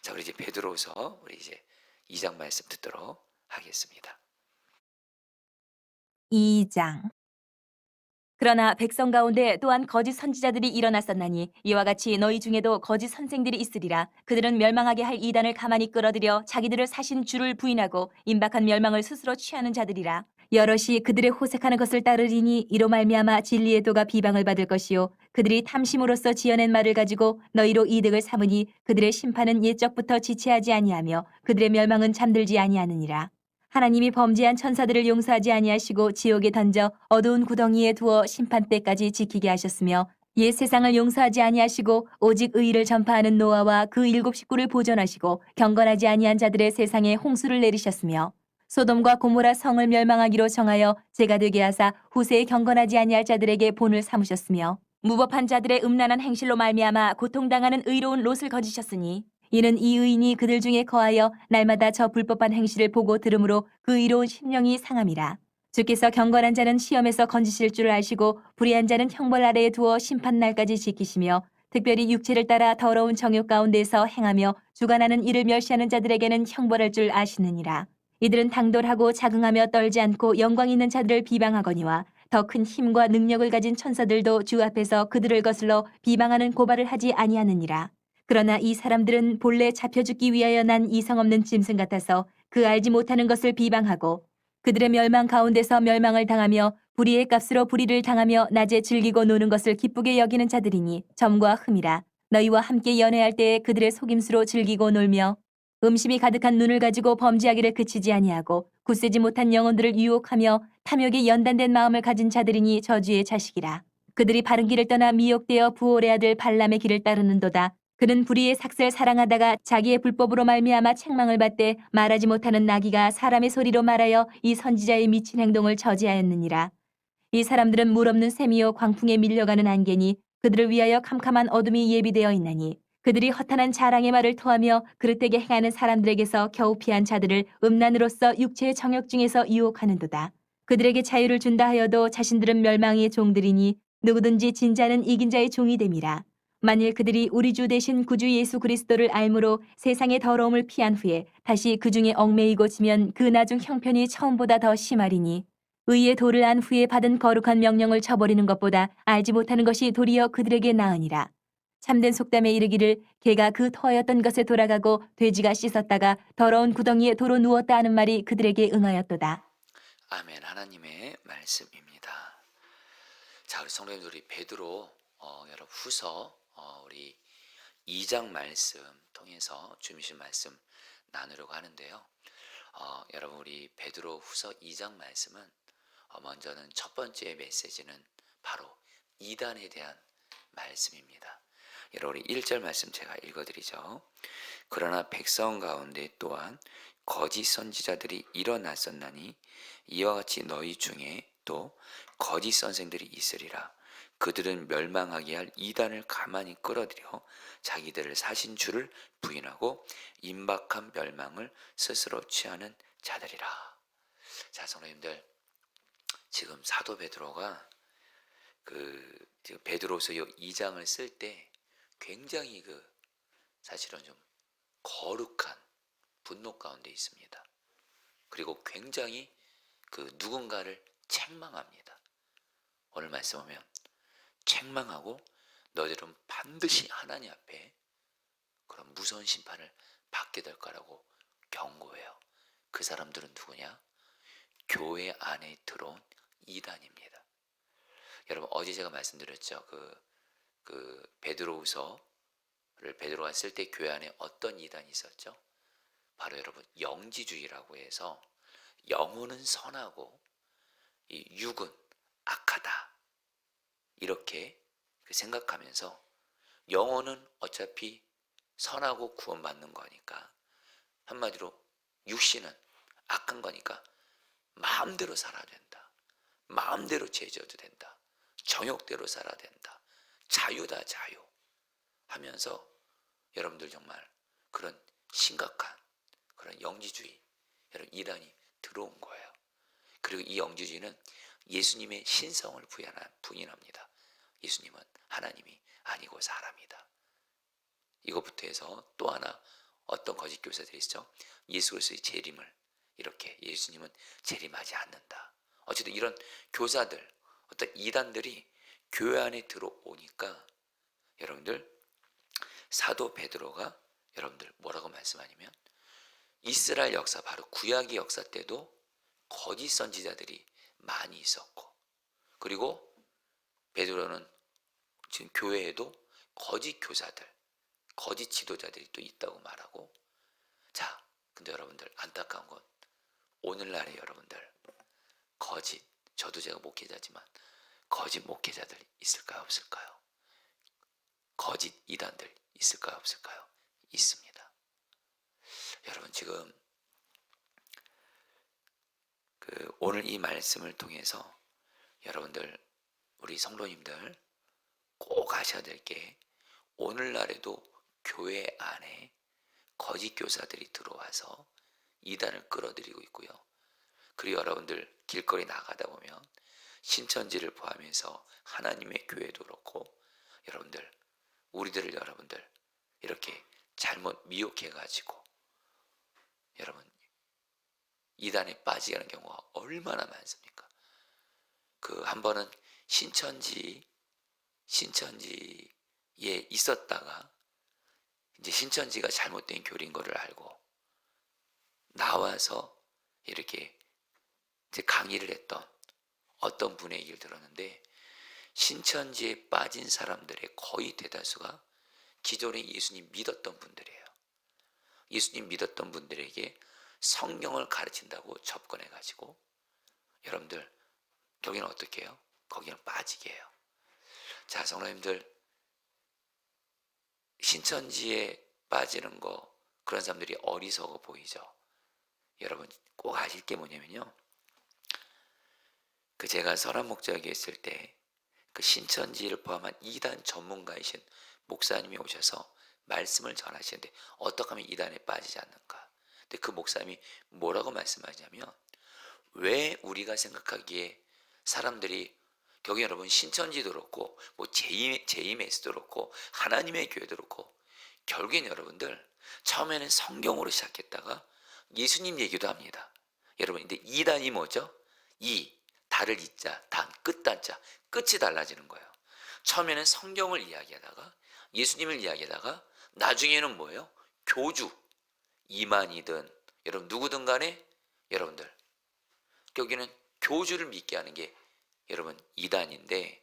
자, 우리 이제 베드로후서 우리 이제 2장 말씀 듣도록 하겠습니다. 2장. 그러나 백성 가운데 또한 거짓 선지자들이 일어났었나니 이와 같이 너희 중에도 거짓 선생들이 있으리라. 그들은 멸망하게 할 이단을 가만히 끌어들여 자기들을 사신 주를 부인하고 임박한 멸망을 스스로 취하는 자들이라. 여럿이 그들의 호색하는 것을 따르리니 이로 말미암아 진리의 도가 비방을 받을 것이요 그들이 탐심으로써 지어낸 말을 가지고 너희로 이득을 삼으니 그들의 심판은 옛적부터 지체하지 아니하며 그들의 멸망은 잠들지 아니하느니라. 하나님이 범죄한 천사들을 용서하지 아니하시고 지옥에 던져 어두운 구덩이에 두어 심판 때까지 지키게 하셨으며 옛 세상을 용서하지 아니하시고 오직 의의를 전파하는 노아와 그 7 식구를 보존하시고 경건하지 아니한 자들의 세상에 홍수를 내리셨으며 소돔과 고모라 성을 멸망하기로 정하여 죄가 되게 하사 후세에 경건하지 아니할 자들에게 본을 삼으셨으며 무법한 자들의 음란한 행실로 말미암아 고통당하는 의로운 롯을 거지셨으니 이는 이 의인이 그들 중에 거하여 날마다 저 불법한 행실을 보고 들으므로 그 의로운 심령이 상함이라. 주께서 경건한 자는 시험에서 건지실 줄 아시고 불의한 자는 형벌 아래에 두어 심판 날까지 지키시며 특별히 육체를 따라 더러운 정욕 가운데서 행하며 주관하는 이를 멸시하는 자들에게는 형벌할 줄 아시느니라. 이들은 당돌하고 자긍하며 떨지 않고 영광 있는 자들을 비방하거니와 더 큰 힘과 능력을 가진 천사들도 주 앞에서 그들을 거슬러 비방하는 고발을 하지 아니하느니라. 그러나 이 사람들은 본래 잡혀 죽기 위하여 난 이성 없는 짐승 같아서 그 알지 못하는 것을 비방하고 그들의 멸망 가운데서 멸망을 당하며 불의의 값으로 불의를 당하며 낮에 즐기고 노는 것을 기쁘게 여기는 자들이니 점과 흠이라. 너희와 함께 연애할 때에 그들의 속임수로 즐기고 놀며 음심이 가득한 눈을 가지고 범죄하기를 그치지 아니하고 굳세지 못한 영혼들을 유혹하며 탐욕에 연단된 마음을 가진 자들이니 저주의 자식이라. 그들이 바른 길을 떠나 미혹되어 부올의 아들 발람의 길을 따르는도다. 그는 불의의 삭슬 사랑하다가 자기의 불법으로 말미암아 책망을 받되 말하지 못하는 나귀가 사람의 소리로 말하여 이 선지자의 미친 행동을 저지하였느니라. 이 사람들은 물 없는 샘이요 광풍에 밀려가는 안개니 그들을 위하여 캄캄한 어둠이 예비되어 있나니 그들이 허탄한 자랑의 말을 토하며 그릇되게 행하는 사람들에게서 겨우 피한 자들을 음란으로써 육체의 정욕 중에서 유혹하는도다. 그들에게 자유를 준다 하여도 자신들은 멸망의 종들이니 누구든지 진자는 이긴 자의 종이 됨이라. 만일 그들이 우리 주 대신 구주 예수 그리스도를 알므로 세상의 더러움을 피한 후에 다시 그 중에 얽매이고 지면 그 나중 형편이 처음보다 더 심하리니 의의 도를 안 후에 받은 거룩한 명령을 저버리는 것보다 알지 못하는 것이 도리어 그들에게 나으니라. 참된 속담에 이르기를 개가 그 터였던 것에 돌아가고 돼지가 씻었다가 더러운 구덩이에 도로 누웠다 하는 말이 그들에게 응하였도다. 아멘. 하나님의 말씀입니다. 자, 우리 성도님들, 우리 베드로 여러분 후서 우리 2장 말씀 통해서 주신 말씀 나누려고 하는데요. 여러분, 우리 베드로 후서 2장 말씀은 먼저는 첫 번째 메시지는 바로 이단에 대한 말씀입니다. 여러분, 우리 1절 말씀 제가 읽어드리죠. 그러나 백성 가운데 또한 거짓 선지자들이 일어났었나니 이와 같이 너희 중에 또 거짓 선생들이 있으리라. 그들은 멸망하게 할 이단을 가만히 끌어들여 자기들을 사신 주를 부인하고 임박한 멸망을 스스로 취하는 자들이라. 자, 성도님들, 지금 사도 베드로가 지금 베드로서 2장을 쓸 때 굉장히 사실은 좀 거룩한 분노 가운데 있습니다. 그리고 굉장히 누군가를 책망합니다. 오늘 말씀 보면 책망하고 너희들은 반드시 하나님 앞에 그런 무서운 심판을 받게 될 거라고 경고해요. 그 사람들은 누구냐? 교회 안에 들어온 이단입니다. 여러분, 어제 제가 말씀드렸죠. 베드로후서를 베드로가 쓸 때 교회 안에 어떤 이단이 있었죠? 바로 여러분, 영지주의라고 해서 영혼은 선하고 이 육은 악하다, 이렇게 생각하면서 영혼은 어차피 선하고 구원받는 거니까, 한마디로 육신은 악한 거니까 마음대로 살아야 된다, 마음대로 죄져도 된다, 정욕대로 살아야 된다, 자유다 자유 하면서 여러분들 정말 그런 심각한 그런 영지주의, 여러분, 이단이 들어온 거예요. 그리고 이 영지주의는 예수님의 신성을 부인합니다. 예수님은 하나님이 아니고 사람이다. 이것부터 해서 또 하나 어떤 거짓 교사들이 있죠. 예수 그리스도의 재림을 이렇게 예수님은 재림하지 않는다. 어쨌든 이런 교사들, 어떤 이단들이 교회 안에 들어오니까 여러분들 사도 베드로가 여러분들 뭐라고 말씀하냐면 이스라엘 역사 바로 구약의 역사 때도 거짓 선지자들이 많이 있었고 그리고 베드로는 지금 교회에도 거짓 교사들, 거짓 지도자들이 또 있다고 말하고 자, 근데 여러분들 안타까운 건 오늘날에 여러분들 거짓, 저도 제가 목회자지만 거짓 목회자들 있을까요? 없을까요? 거짓 이단들 있을까요? 없을까요? 있습니다. 여러분 지금 오늘 이 말씀을 통해서 여러분들 우리 성도님들 꼭 아셔야 될 게 오늘날에도 교회 안에 거짓 교사들이 들어와서 이단을 끌어들이고 있고요. 그리고 여러분들 길거리 나가다 보면 신천지를 포함해서 하나님의 교회도 그렇고 여러분들 우리들을 여러분들 이렇게 잘못 미혹해가지고 여러분 이단에 빠지게 하는 경우가 얼마나 많습니까? 한 번은 신천지에 있었다가 이제 신천지가 잘못된 교리인 거를 알고 나와서 이렇게 이제 강의를 했던 어떤 분의 얘기를 들었는데 신천지에 빠진 사람들의 거의 대다수가 기존에 예수님 믿었던 분들이에요. 예수님 믿었던 분들에게 성경을 가르친다고 접근해가지고 여러분들 거기는 어떻게 해요? 거기는 빠지게 해요. 자, 성도님들 신천지에 빠지는 거 그런 사람들이 어리석어 보이죠. 여러분 꼭 아실 게 뭐냐면요. 제가 설암 목자에게 있을 때 신천지를 포함한 이단 전문가이신 목사님이 오셔서 말씀을 전하시는데 어떻게 하면 이단에 빠지지 않는가. 근데 그 목사님이 뭐라고 말씀하냐면 왜 우리가 생각하기에 사람들이 여기 여러분 신천지도 그렇고 뭐 JMS도 그렇고 하나님의 교회도 그렇고 결국엔 여러분들 처음에는 성경으로 시작했다가 예수님 얘기도 합니다. 여러분 근데 이단이 뭐죠? 달을 이자, 단, 끝단자, 끝이 달라지는 거예요. 처음에는 성경을 이야기하다가 예수님을 이야기하다가 나중에는 뭐예요? 교주, 이만이든 여러분 누구든 간에 여러분들 여기는 교주를 믿게 하는 게 여러분 이단인데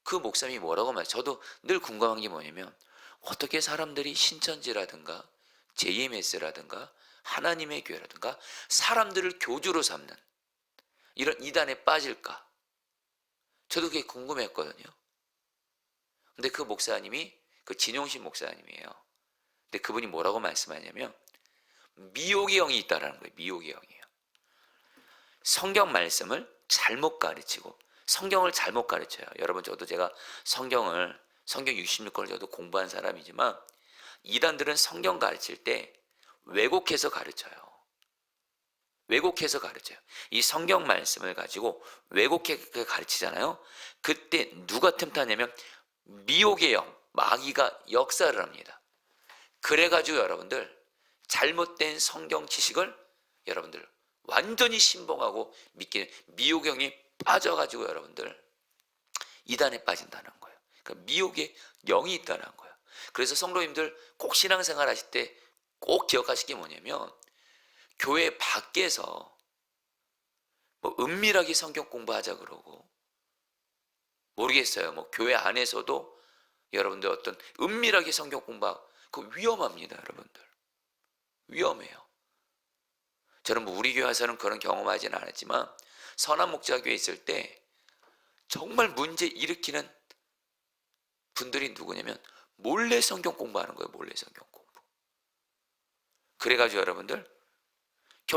그 목사님이 뭐라고 말해요? 저도 늘 궁금한 게 뭐냐면 어떻게 사람들이 신천지라든가 JMS라든가 하나님의 교회라든가 사람들을 교주로 삼는 이런 이단에 빠질까? 저도 그게 궁금했거든요. 근데 그 목사님이 진용신 목사님이에요. 근데 그분이 뭐라고 말씀하냐면 미혹의 영이 있다라는 거예요. 미혹의 영이에요. 성경 말씀을 잘못 가르치고 성경을 잘못 가르쳐요. 여러분 저도 제가 성경 66권을 저도 공부한 사람이지만 이단들은 성경 가르칠 때 왜곡해서 가르쳐요. 왜곡해서 가르쳐요. 이 성경 말씀을 가지고 왜곡해 가르치잖아요. 그때 누가 틈타냐면 미혹의 영, 마귀가 역사를 합니다. 그래가지고 여러분들 잘못된 성경 지식을 여러분들 완전히 신봉하고 믿기는 미혹의 영이 빠져가지고 여러분들 이단에 빠진다는 거예요. 그러니까 미혹의 영이 있다는 거예요. 그래서 성도님들 꼭 신앙생활 하실 때 꼭 기억하실 게 뭐냐면 교회 밖에서 뭐 은밀하게 성경 공부하자 그러고 모르겠어요. 뭐 교회 안에서도 여러분들 어떤 은밀하게 성경 공부하고 그거 위험합니다. 여러분들 위험해요. 저는 뭐 우리 교회 와서는 그런 경험하지는 않았지만 선한 목자교회에 있을 때 정말 문제 일으키는 분들이 누구냐면 몰래 성경 공부하는 거예요. 몰래 성경 공부. 그래가지고 여러분들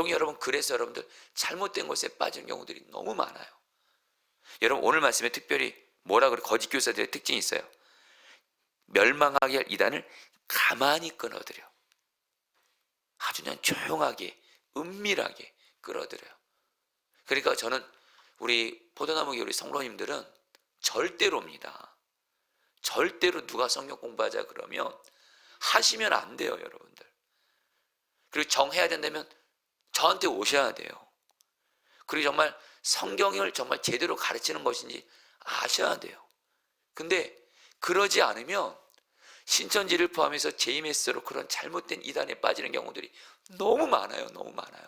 여러분 그래서 여러분들 잘못된 것에 빠지는 경우들이 너무 많아요. 여러분 오늘 말씀에 특별히 뭐라 그래? 거짓 교사들의 특징이 있어요. 멸망하게 할 이단을 가만히 끊어들여. 아주 그냥 조용하게 은밀하게 끌어들여요. 그러니까 저는 우리 포도나무 교회 성도님들은 절대로입니다. 절대로 누가 성경 공부하자 그러면 하시면 안 돼요, 여러분들. 그리고 정해야 된다면 저한테 오셔야 돼요. 그리고 정말 성경을 정말 제대로 가르치는 것인지 아셔야 돼요. 근데 그러지 않으면 신천지를 포함해서 JMS로 그런 잘못된 이단에 빠지는 경우들이 너무 많아요. 너무 많아요.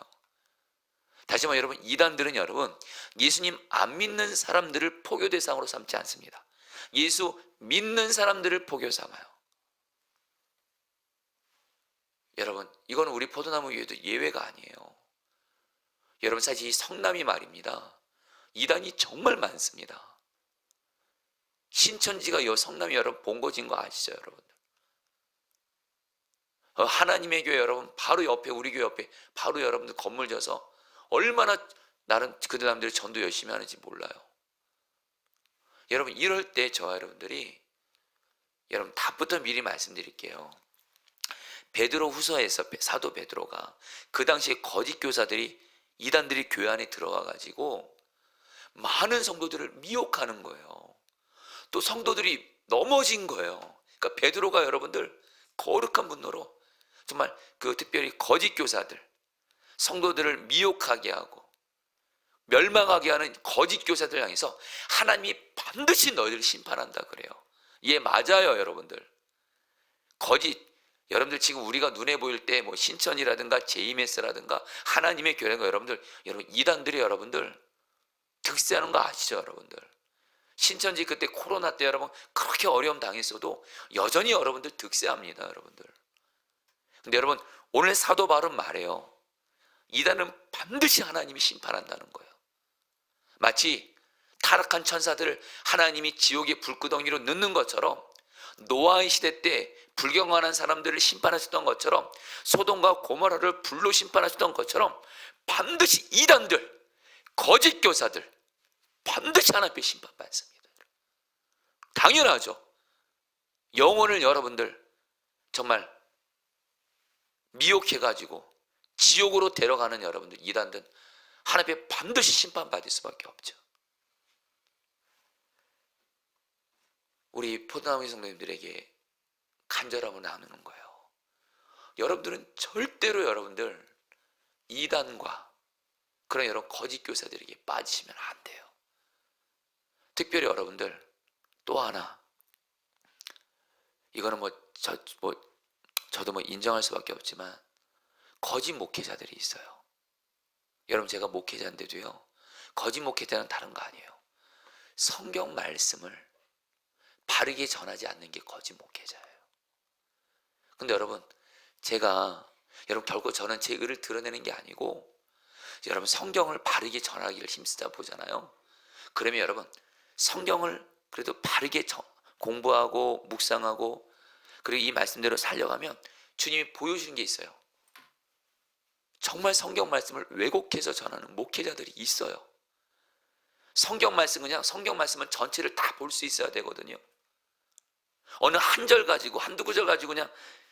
다시 말해 여러분, 이단들은 여러분 예수님 안 믿는 사람들을 포교 대상으로 삼지 않습니다. 예수 믿는 사람들을 포교 삼아요. 여러분, 이건 우리 포도나무 위에도 예외가 아니에요. 여러분, 사실 이 성남이 말입니다, 이단이 정말 많습니다. 신천지가 이 성남이 여러분 본거지인 거 아시죠, 여러분? 하나님의 교회 여러분 바로 옆에, 우리 교회 옆에 바로 여러분들 건물 져서 얼마나 나름 그 사람들이 전도 열심히 하는지 몰라요. 여러분, 이럴 때 저와 여러분들이, 여러분 답부터 미리 말씀드릴게요. 베드로 후서에서 사도 베드로가 그 당시에 거짓 교사들이, 이단들이 교회 안에 들어가 가지고 많은 성도들을 미혹하는 거예요. 또 성도들이 넘어진 거예요. 그러니까 베드로가 여러분들 거룩한 분노로 정말 그 특별히 거짓 교사들, 성도들을 미혹하게 하고 멸망하게 하는 거짓 교사들 향해서 하나님이 반드시 너희를 심판한다 그래요. 예, 맞아요, 여러분들. 거짓, 여러분들 지금 우리가 눈에 보일 때 뭐 신천이라든가 JMS라든가 하나님의 교회가 여러분 이단들이 여러분들 득세하는 거 아시죠, 여러분들? 신천지 그때 코로나 때 여러분 그렇게 어려움 당했어도 여전히 여러분들 득세합니다, 여러분들. 근데 여러분, 오늘 사도 바울은 말해요. 이단은 반드시 하나님이 심판한다는 거예요. 마치 타락한 천사들을 하나님이 지옥의 불구덩이로 넣는 것처럼, 노아의 시대 때 불경건한 사람들을 심판하셨던 것처럼, 소돔과 고모라를 불로 심판하셨던 것처럼 반드시 이단들, 거짓 교사들 반드시 하나님 앞에 심판받습니다. 당연하죠. 영혼을 여러분들 정말 미혹해가지고 지옥으로 데려가는 여러분들 이단들 하나님 앞에 반드시 심판받을 수밖에 없죠. 우리 포도나무 성도님들에게 간절함을 나누는 거예요. 여러분들은 절대로 여러분들 이단과 그런 여러 가지 거짓 교사들에게 빠지시면 안 돼요. 특별히 여러분들 또 하나, 이거는 저도 인정할 수밖에 없지만 거짓 목회자들이 있어요. 여러분, 제가 목회자인데도요, 거짓 목회자는 다른 거 아니에요. 성경 말씀을 바르게 전하지 않는 게 거짓 목회자예요. 근데 여러분, 결코 저는 제 의를 드러내는 게 아니고, 여러분 성경을 바르게 전하기를 힘쓰다 보잖아요. 그러면 여러분 성경을 그래도 바르게 공부하고 묵상하고 그리고 이 말씀대로 살려가면 주님이 보여주는 게 있어요. 정말 성경 말씀을 왜곡해서 전하는 목회자들이 있어요. 성경 말씀은 전체를 다 볼 수 있어야 되거든요. 어느 한 절 가지고 한두 구절 가지고 그냥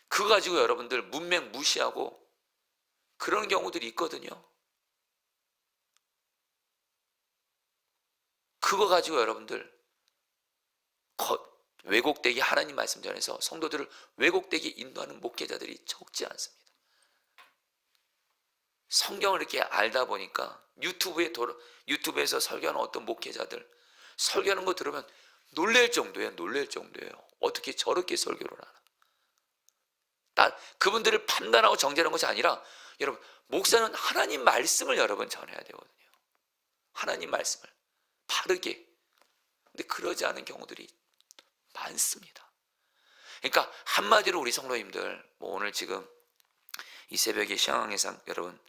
그거 가지고 여러분들 문맥 무시하고 그런 경우들이 있거든요. 그거 가지고 여러분들 왜곡되게 하나님 말씀 전해서 성도들을 왜곡되게 인도하는 목회자들이 적지 않습니다. 성경을 이렇게 알다 보니까 유튜브에서 설교하는 어떤 목회자들 설교하는 거 들으면 놀랄 정도예요. 어떻게 저렇게 설교를 하나. 그분들을 판단하고 정죄하는 것이 아니라, 여러분 목사는 하나님 말씀을 여러분 전해야 되거든요. 하나님 말씀을 바르게. 근데 그러지 않은 경우들이 많습니다. 그러니까 한마디로 우리 성도님들, 오늘 지금 이 새벽에 시황예상 여러분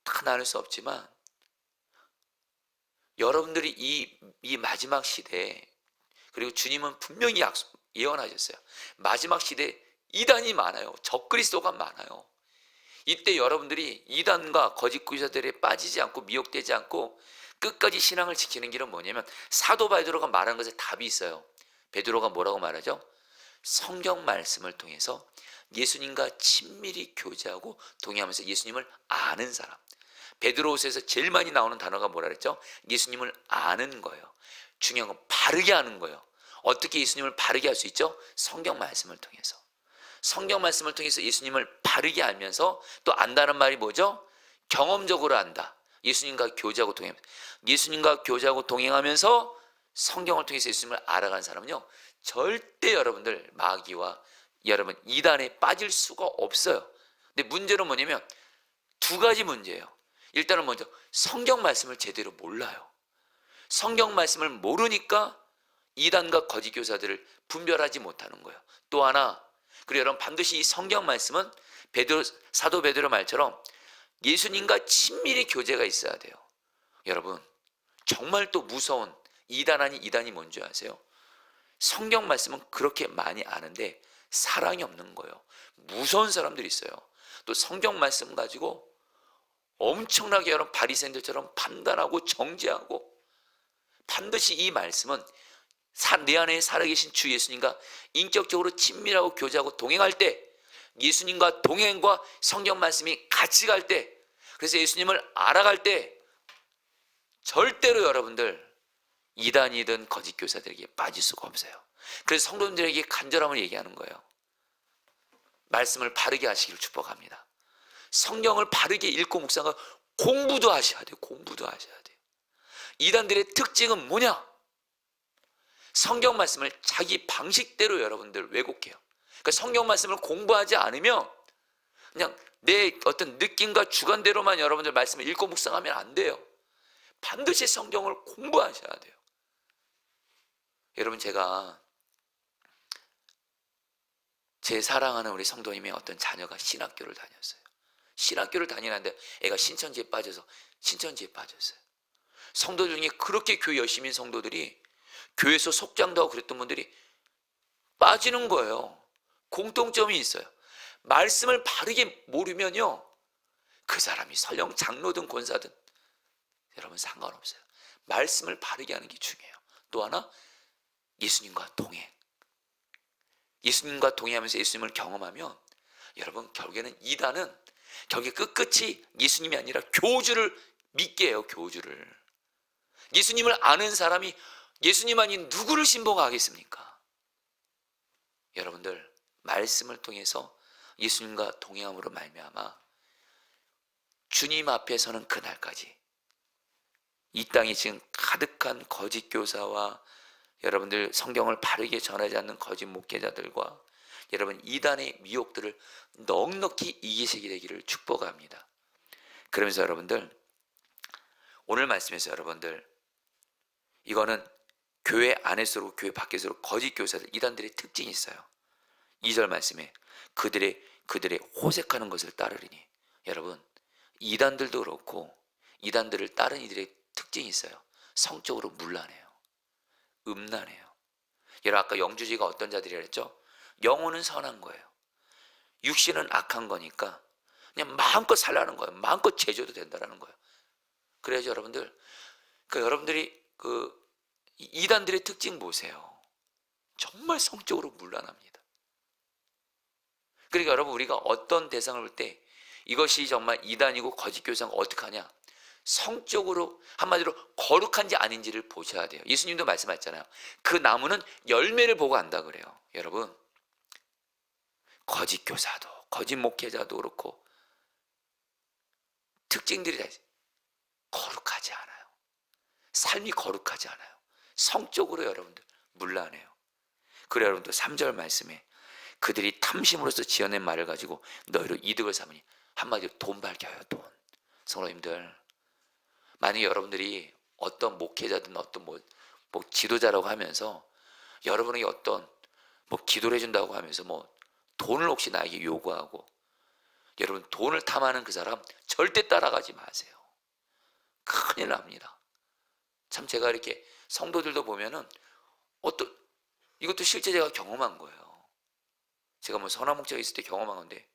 다 나눌 수 없지만, 여러분들이 이 마지막 시대에, 그리고 주님은 분명히 예언하셨어요. 마지막 시대에 이단이 많아요. 적그리스도가 많아요. 이때 여러분들이 이단과 거짓 교사들에 빠지지 않고 미혹되지 않고 끝까지 신앙을 지키는 길은 뭐냐면, 사도 베드로가 말한 것에 답이 있어요. 베드로가 뭐라고 말하죠? 성경 말씀을 통해서 예수님과 친밀히 교제하고 동행하면서 예수님을 아는 사람. 베드로후서에서 제일 많이 나오는 단어가 뭐라 그랬죠? 예수님을 아는 거예요. 중요한 건 바르게 아는 거예요. 어떻게 예수님을 바르게 할 수 있죠? 성경 말씀을 통해서. 성경 말씀을 통해서 예수님을 바르게 알면서 또 안다는 말이 뭐죠? 경험적으로 안다. 예수님과 교제하고 동행하면서. 예수님과 교제하고 동행하면서 성경을 통해서 예수님을 알아간 사람은요, 절대 여러분들 마귀와 여러분 이단에 빠질 수가 없어요. 근데 문제는 뭐냐면 두 가지 문제예요. 일단은 먼저 성경 말씀을 제대로 몰라요. 성경 말씀을 모르니까 이단과 거짓 교사들을 분별하지 못하는 거예요. 또 하나, 그리고 여러분 반드시 이 성경 말씀은 사도 베드로 말처럼 예수님과 친밀히 교제가 있어야 돼요. 여러분 정말 또 무서운 이단 아닌 이단이 뭔지 아세요? 성경 말씀은 그렇게 많이 아는데 사랑이 없는 거예요. 무서운 사람들이 있어요. 또 성경 말씀 가지고 엄청나게 여러분 바리새인들처럼 판단하고 정죄하고, 반드시 이 말씀은 내 안에 살아계신 주 예수님과 인격적으로 친밀하고 교제하고 동행할 때, 예수님과 동행과 성경 말씀이 같이 갈 때, 그래서 예수님을 알아갈 때 절대로 여러분들 이단이든 거짓 교사들에게 빠질 수가 없어요. 그래서 성도님들에게 간절함을 얘기하는 거예요. 말씀을 바르게 하시기를 축복합니다. 성경을 바르게 읽고 묵상하고 공부도 하셔야 돼요. 공부도 하셔야 돼요. 이단들의 특징은 뭐냐? 성경 말씀을 자기 방식대로 여러분들 왜곡해요. 그러니까 성경 말씀을 공부하지 않으면 그냥 내 어떤 느낌과 주관대로만 여러분들 말씀을 읽고 묵상하면 안 돼요. 반드시 성경을 공부하셔야 돼요. 여러분, 제가 제 사랑하는 우리 성도님의 어떤 자녀가 신학교를 다녔어요. 신학교를 다니는데 애가 신천지에 빠져서 신천지에 빠졌어요. 성도 중에 그렇게 교회 열심히 성도들이 교회에서 속장도 하고 그랬던 분들이 빠지는 거예요. 공통점이 있어요. 말씀을 바르게 모르면요, 그 사람이 설령 장로든 권사든 여러분 상관없어요. 말씀을 바르게 하는 게 중요해요. 또 하나, 예수님과 동행. 예수님과 동행하면서 예수님을 경험하면 여러분 결국에는 이단은 결국 끝끝이 예수님이 아니라 교주를 믿게 해요. 교주를. 예수님을 아는 사람이 예수님 아닌 누구를 신봉하겠습니까? 여러분들 말씀을 통해서 예수님과 동행함으로 말미암아 주님 앞에 서는 그날까지 이 땅에 지금 가득한 거짓 교사와 여러분들 성경을 바르게 전하지 않는 거짓 목회자들과 여러분 이단의 미혹들을 넉넉히 이기시게 되기를 축복합니다. 그러면서 여러분들 오늘 말씀에서 여러분들 이거는 교회 안에서로 교회 밖에서로 거짓 교사들 이단들의 특징이 있어요. 2절 말씀에 그들의 호색하는 것을 따르리니, 여러분 이단들도 그렇고 이단들을 따른 이들의 특징이 있어요. 성적으로 문란해요. 음란해요. 여러분 아까 영주지가 어떤 자들이라 했죠? 영혼은 선한 거예요. 육신은 악한 거니까 그냥 마음껏 살라는 거예요. 마음껏 제조도 된다라는 거예요. 그래야지 여러분들, 여러분들이 이단들의 특징 보세요. 정말 성적으로 문란합니다. 그러니까 여러분 우리가 어떤 대상을 볼 때 이것이 정말 이단이고 거짓 교사가 어떻게 하냐? 성적으로 한마디로 거룩한지 아닌지를 보셔야 돼요. 예수님도 말씀하셨잖아요. 그 나무는 열매를 보고 안다 그래요. 여러분 거짓 교사도 거짓 목회자도 그렇고 특징들이 다 거룩하지 않아요. 삶이 거룩하지 않아요. 성적으로 여러분들 문란해요. 그래 여러분들 3절 말씀에 그들이 탐심으로써 지어낸 말을 가지고 너희로 이득을 삼으니, 한마디로 돈 밝혀요. 돈. 성도님들 만약에 여러분들이 어떤 목회자든 어떤 뭐 지도자라고 하면서 여러분에게 어떤 기도를 해준다고 하면서 돈을 혹시 나에게 요구하고 여러분 돈을 탐하는 그 사람 절대 따라가지 마세요. 큰일 납니다. 참 제가 이렇게 성도들도 보면은 이것도 실제 제가 경험한 거예요. 제가 선한 목자가 있을 때 경험한 건데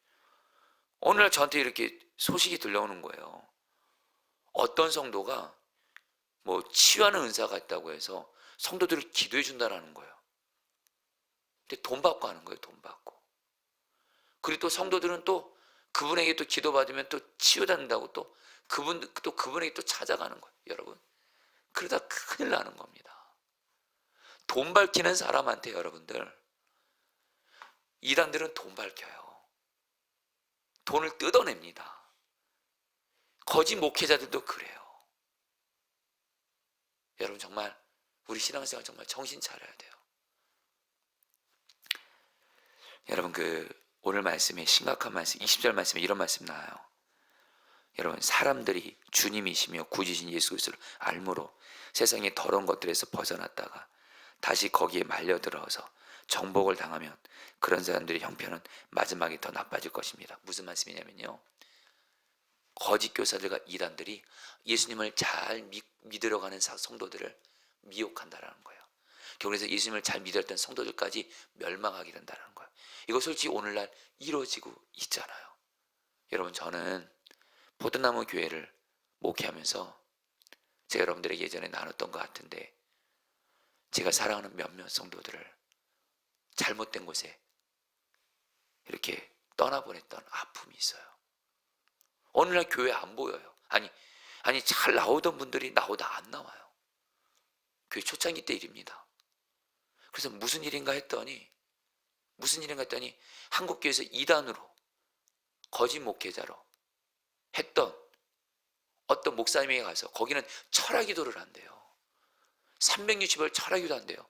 어느 날 저한테 이렇게 소식이 들려오는 거예요. 어떤 성도가 치유하는 은사가 있다고 해서 성도들을 기도해 준다라는 거예요. 근데 돈 받고 하는 거예요. 돈 받고. 그리고 또 성도들은 또 그분에게 또 기도받으면 또 치유받는다고 또 그분에게 또 찾아가는 거예요. 여러분 그러다 큰일 나는 겁니다. 돈 밝히는 사람한테 여러분들, 이단들은 돈 밝혀요. 돈을 뜯어냅니다. 거짓 목회자들도 그래요. 여러분 정말 우리 신앙생활 정말 정신 차려야 돼요. 여러분 오늘 말씀에 심각한 말씀 20절 말씀에 이런 말씀 나와요. 여러분 사람들이 주님이시며 구주신 예수 그리스도를 알므로 세상의 더러운 것들에서 벗어났다가 다시 거기에 말려들어서 정복을 당하면 그런 사람들의 형편은 마지막에 더 나빠질 것입니다. 무슨 말씀이냐면요, 거짓 교사들과 이단들이 예수님을 잘 믿으러 가는 성도들을 미혹한다라는 거예요. 그래서 예수님을 잘 믿었던 성도들까지 멸망하게 된다는 거예요. 이거 솔직히 오늘날 이루어지고 있잖아요. 여러분 저는 포도나무 교회를 목회하면서 제가 여러분들에게 예전에 나눴던 것 같은데, 제가 사랑하는 몇몇 성도들을 잘못된 곳에 이렇게 떠나보냈던 아픔이 있어요. 어느 날 교회 안 보여요. 아니 잘 나오던 분들이 나오다 안 나와요. 교회 초창기 때 일입니다. 그래서 무슨 일인가 했더니 한국교회에서 이단으로 거짓 목회자로 했던 어떤 목사님에게 가서 거기는 철야기도를 한대요. 360일 철야기도 한대요.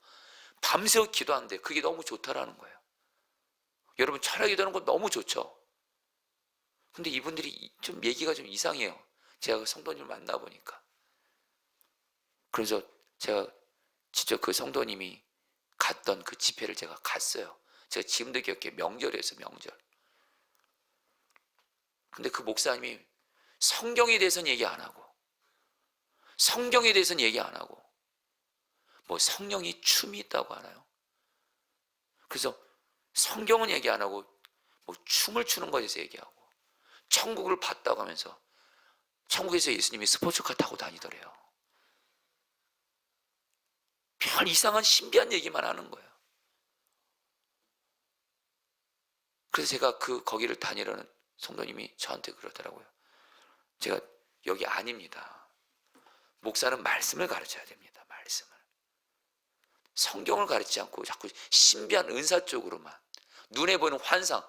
밤새워 기도한대요. 그게 너무 좋다라는 거예요. 여러분 철야기도하는 거 너무 좋죠. 근데 이분들이 좀 얘기가 좀 이상해요. 제가 그 성도님을 만나보니까. 그래서 제가 직접 그 성도님이 갔던 그 집회를 제가 갔어요. 제가 지금도 기억해요. 명절이었어요. 명절. 근데 그 목사님이 성경에 대해서는 얘기 안 하고, 뭐 성령이 춤이 있다고 하나요? 그래서 성경은 얘기 안 하고 뭐 춤을 추는 것에 대해서 얘기하고, 천국을 봤다고 하면서 천국에서 예수님이 스포츠카 타고 다니더래요. 별 이상한 신비한 얘기만 하는 거예요. 그래서 제가 거기를 다니려는 성도님이 저한테 그러더라고요. 제가 여기 아닙니다. 목사는 말씀을 가르쳐야 됩니다. 말씀을. 성경을 가르치지 않고 자꾸 신비한 은사 쪽으로만, 눈에 보이는 환상.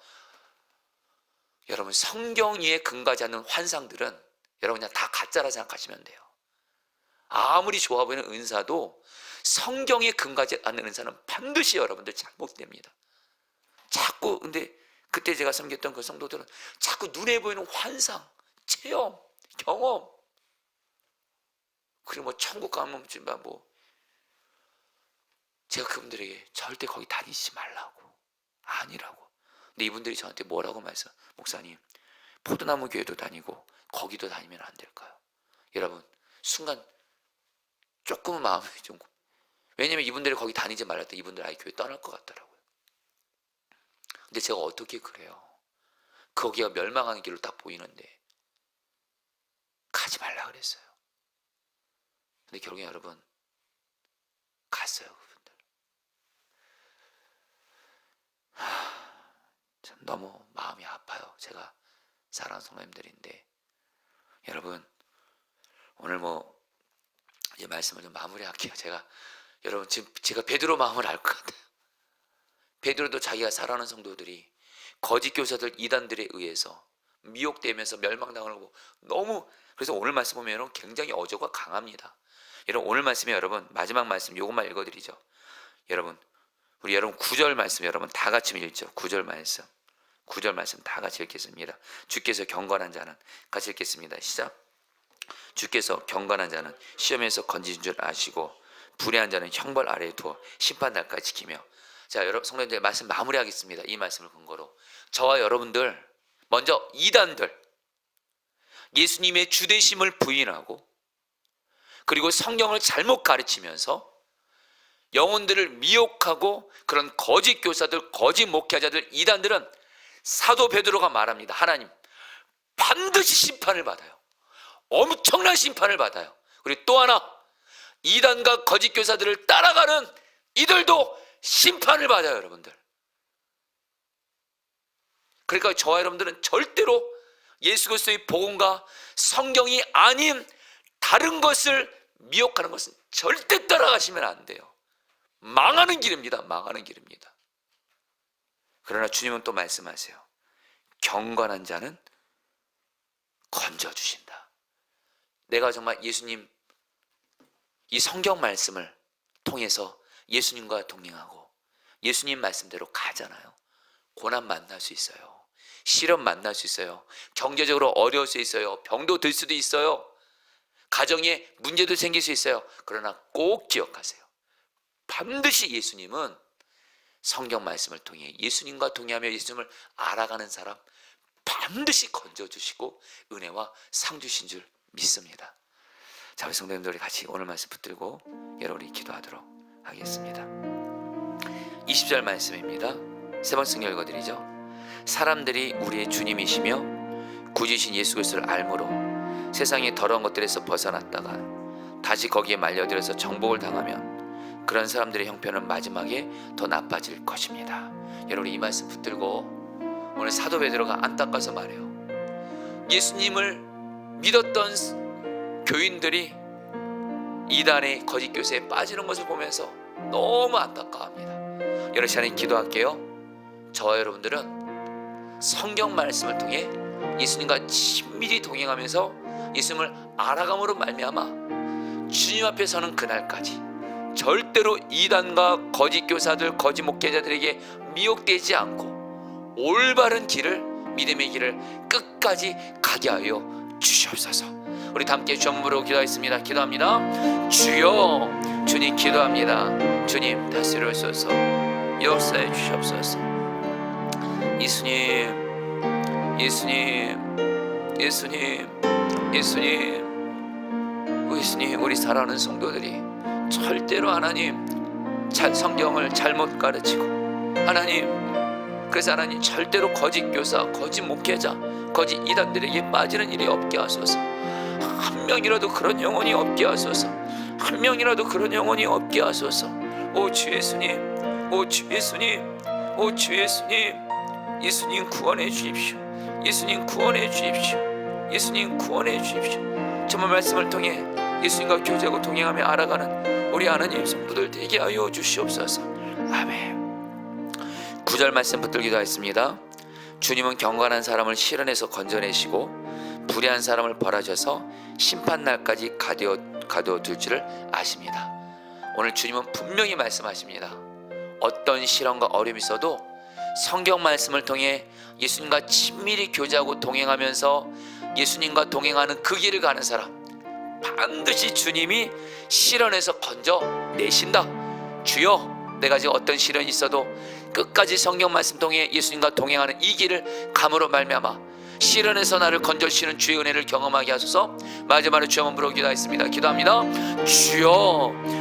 여러분 성경 위에 근거하지 않는 환상들은 여러분 그냥 다 가짜라 생각하시면 돼요. 아무리 좋아 보이는 은사도 성경에 근거하지 않는 은사는 반드시 여러분들 잘못됩니다. 자꾸 근데 그때 제가 섬겼던 그 성도들은 자꾸 눈에 보이는 환상, 체험, 경험, 그리고 뭐 천국 가면 뭐 제가 그분들에게 절대 거기 다니지 말라고, 아니라고. 근데 이분들이 저한테 뭐라고 말씀? 목사님, 포도나무 교회도 다니고 거기도 다니면 안 될까요? 여러분 순간 조금은 마음이 좀, 왜냐면 이분들이 거기 다니지 말라 때 이분들 아예 교회 떠날 것 같더라고요. 근데 제가 어떻게 그래요? 거기가 멸망하는 길로 딱 보이는데 가지 말라 그랬어요. 근데 결국에 여러분 갔어요. 그분들. 참 너무 마음이 아파요. 제가 사랑하는 성도님들인데, 여러분 오늘 뭐 이제 말씀을 좀 마무리할게요. 여러분 지금 제가 베드로 마음을 알 것 같아요. 베드로도 자기가 사랑하는 성도들이 거짓 교사들 이단들에 의해서 미혹되면서 멸망당하고 너무, 그래서 오늘 말씀 보면 여러분 굉장히 어조가 강합니다. 여러분 오늘 말씀에 여러분 마지막 말씀 요것만 읽어드리죠. 여러분 9절 말씀 여러분 다 같이 읽죠. 9절 말씀 다 같이 읽겠습니다. 주께서 경건한 자는, 같이 읽겠습니다. 시작. 주께서 경건한 자는 시험에서 건지신 줄 아시고 불의한 자는 형벌 아래에 두어 심판날까지 지키며. 자, 여러분 성도님들 말씀 마무리하겠습니다. 이 말씀을 근거로 저와 여러분들, 먼저 이단들, 예수님의 주되심을 부인하고 그리고 성경을 잘못 가르치면서 영혼들을 미혹하고 그런 거짓 교사들, 거짓 목회자들, 이단들은 사도 베드로가 말합니다. 하나님 반드시 심판을 받아요. 엄청난 심판을 받아요. 그리고 또 하나, 이단과 거짓 교사들을 따라가는 이들도 심판을 받아요. 여러분들. 그러니까 저와 여러분들은 절대로 예수 그리스도의 복음과 성경이 아닌 다른 것을 미혹하는 것은 절대 따라가시면 안 돼요. 망하는 길입니다. 망하는 길입니다. 그러나 주님은 또 말씀하세요. 경건한 자는 건져주신다. 내가 정말 예수님 이 성경 말씀을 통해서 예수님과 동행하고 예수님 말씀대로 가잖아요. 고난 만날 수 있어요. 시련 만날 수 있어요. 경제적으로 어려울 수 있어요. 병도 들 수도 있어요. 가정에 문제도 생길 수 있어요. 그러나 꼭 기억하세요. 반드시 예수님은 성경 말씀을 통해 예수님과 동의하며 예수님을 알아가는 사람 반드시 건져주시고 은혜와 상 주신 줄 믿습니다. 자, 우리 성도님들이 같이 오늘 말씀 붙들고 여러분이 기도하도록 하겠습니다. 20절 말씀입니다. 세 번 승려 읽어드리죠. 사람들이 우리의 주님이시며 구주신 예수 그리스도를 알므로 세상의 더러운 것들에서 벗어났다가 다시 거기에 말려들어서 정복을 당하면 그런 사람들의 형편은 마지막에 더 나빠질 것입니다. 여러분 이 말씀 붙들고 오늘 사도 베드로가 안타까워서 말해요. 예수님을 믿었던 교인들이 이단의 거짓 교세에 빠지는 것을 보면서 너무 안타까워합니다. 여러분 시간에 기도할게요. 저와 여러분들은 성경 말씀을 통해 예수님과 친밀히 동행하면서 예수님을 알아감으로 말미암아 주님 앞에 서는 그날까지 절대로 이단과 거짓 교사들, 거짓 목회자들에게 미혹되지 않고 올바른 길을, 믿음의 길을 끝까지 가게 하여 주시옵소서. 우리 함께 주님으로 기도하겠습니다. 기도합니다. 주여, 주님 기도합니다. 주님 다스려주소서. 역사해 주시옵소서. 예수님, 예수님, 예수님, 예수님, 우리 사랑하는 성도들이 절대로 하나님 성경을 잘못 가르치고 하나님, 그래서 하나님 절대로 거짓 교사, 거짓 목회자, 거짓 이단들에게 빠지는 일이 없게 하소서. 한 명이라도 그런 영혼이 없게 하소서. 한 명이라도 그런 영혼이 없게 하소서. 오 주 예수님, 오 주 예수님, 오 주 예수님, 예수님 구원해 주십시오. 예수님 구원해 주십시오. 예수님 구원해 주십시오. 정말 말씀을 통해 예수님과 교제하고 동행하며 알아가는 우리 하나님 성도들 되게 하여 주시옵소서. 아멘. 9절 말씀 붙들기도 하겠습니다. 주님은 경건한 사람을 시련에서 건져내시고 불의한 사람을 벌하셔서 심판날까지 가두어 둘 줄을 아십니다. 오늘 주님은 분명히 말씀하십니다. 어떤 시련과 어려움이 있어도 성경 말씀을 통해 예수님과 친밀히 교제하고 동행하면서 예수님과 동행하는 그 길을 가는 사람 반드시 주님이 시련에서 건져내신다. 주여, 내가 지금 어떤 시련이 있어도 끝까지 성경 말씀 통해 예수님과 동행하는 이 길을 감으로 말미암아 시련에서 나를 건져주시는 주의 은혜를 경험하게 하소서. 마지막으로 주여 한번 부르고 기도하겠습니다. 기도합니다. 주여,